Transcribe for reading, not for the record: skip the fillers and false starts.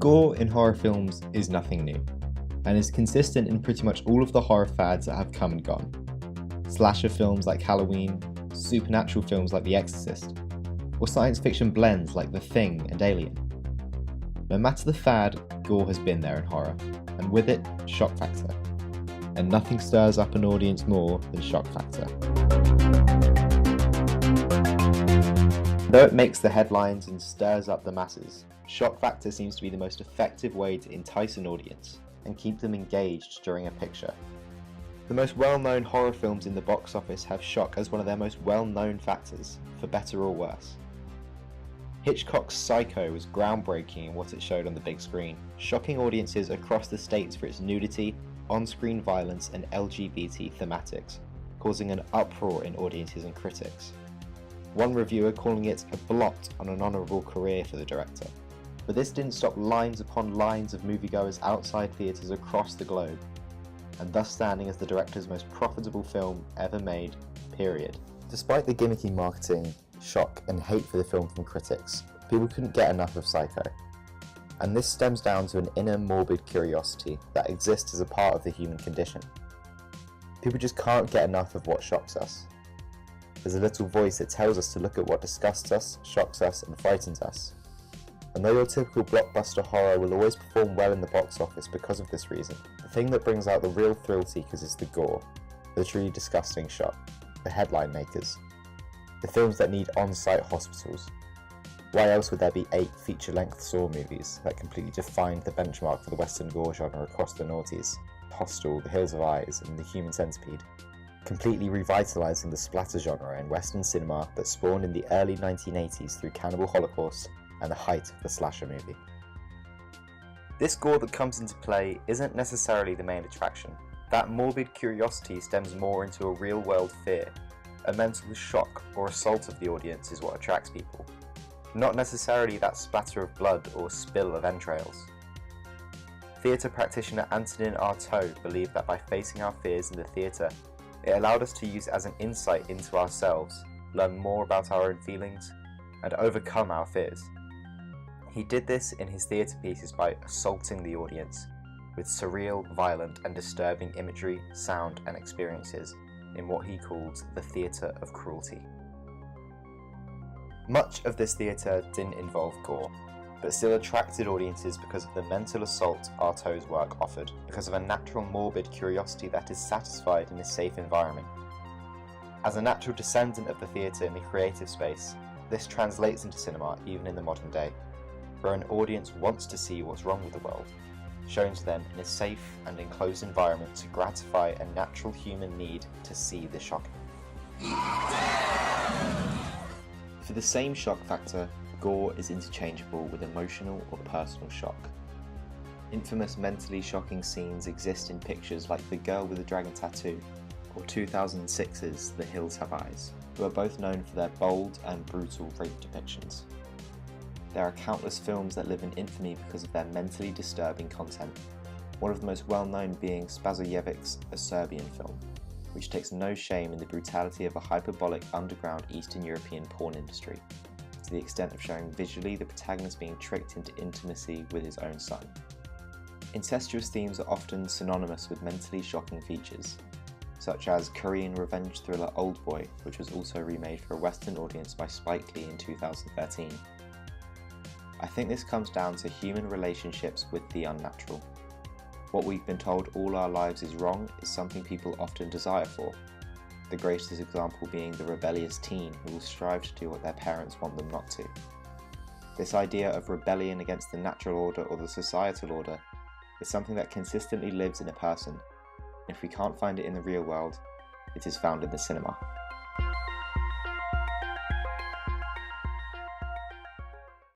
Gore in horror films is nothing new, and is consistent in pretty much all of the horror fads that have come and gone. Slasher films like Halloween, supernatural films like The Exorcist, or science fiction blends like The Thing and Alien. No matter the fad, gore has been there in horror, and with it, shock factor. And nothing stirs up an audience more than shock factor. Though it makes the headlines and stirs up the masses, shock factor seems to be the most effective way to entice an audience and keep them engaged during a picture. The most well-known horror films in the box office have shock as one of their most well-known factors, for better or worse. Hitchcock's Psycho was groundbreaking in what it showed on the big screen, shocking audiences across the states for its nudity, on-screen violence and LGBT thematics, causing an uproar in audiences and critics. One reviewer calling it a blot on an honourable career for the director. But this didn't stop lines upon lines of moviegoers outside theatres across the globe, and thus standing as the director's most profitable film ever made, period. Despite the gimmicky marketing, shock and hate for the film from critics, people couldn't get enough of Psycho. And this stems down to an inner morbid curiosity that exists as a part of the human condition. People just can't get enough of what shocks us. There's a little voice that tells us to look at what disgusts us, shocks us, and frightens us. And though your typical blockbuster horror will always perform well in the box office because of this reason, the thing that brings out the real thrill seekers is the gore, the truly disgusting shock, the headline makers, the films that need on-site hospitals. Why else would there be 8 feature-length Saw movies that completely defined the benchmark for the Western gore genre across the noughties? Hostel, The Hills of Eyes, and The Human Centipede, completely revitalising the splatter genre in Western cinema that spawned in the early 1980s through Cannibal Holocaust and the height of the slasher movie. This gore that comes into play isn't necessarily the main attraction. That morbid curiosity stems more into a real-world fear. A mental shock or assault of the audience is what attracts people, not necessarily that splatter of blood or spill of entrails. Theatre practitioner Antonin Artaud believed that by facing our fears in the theatre, it allowed us to use it as an insight into ourselves, learn more about our own feelings, and overcome our fears. He did this in his theatre pieces by assaulting the audience with surreal, violent, and disturbing imagery, sound, and experiences in what he called the theatre of cruelty. Much of this theatre didn't involve gore, but still attracted audiences because of the mental assault Artaud's work offered, because of a natural morbid curiosity that is satisfied in a safe environment. As a natural descendant of the theatre in the creative space, this translates into cinema even in the modern day, where an audience wants to see what's wrong with the world, shown to them in a safe and enclosed environment to gratify a natural human need to see the shocking. For the same shock factor, gore is interchangeable with emotional or personal shock. Infamous mentally shocking scenes exist in pictures like The Girl with the Dragon Tattoo or 2006's The Hills Have Eyes, who are both known for their bold and brutal rape depictions. There are countless films that live in infamy because of their mentally disturbing content, one of the most well-known being Spazojevic's A Serbian film, which takes no shame in the brutality of a hyperbolic underground Eastern European porn industry, to the extent of showing visually the protagonist being tricked into intimacy with his own son. Incestuous themes are often synonymous with mentally shocking features, such as Korean revenge thriller Oldboy, which was also remade for a Western audience by Spike Lee in 2013. I think this comes down to human relationships with the unnatural. What we've been told all our lives is wrong is something people often desire for, the greatest example being the rebellious teen who will strive to do what their parents want them not to. This idea of rebellion against the natural order or the societal order is something that consistently lives in a person. If we can't find it in the real world, it is found in the cinema.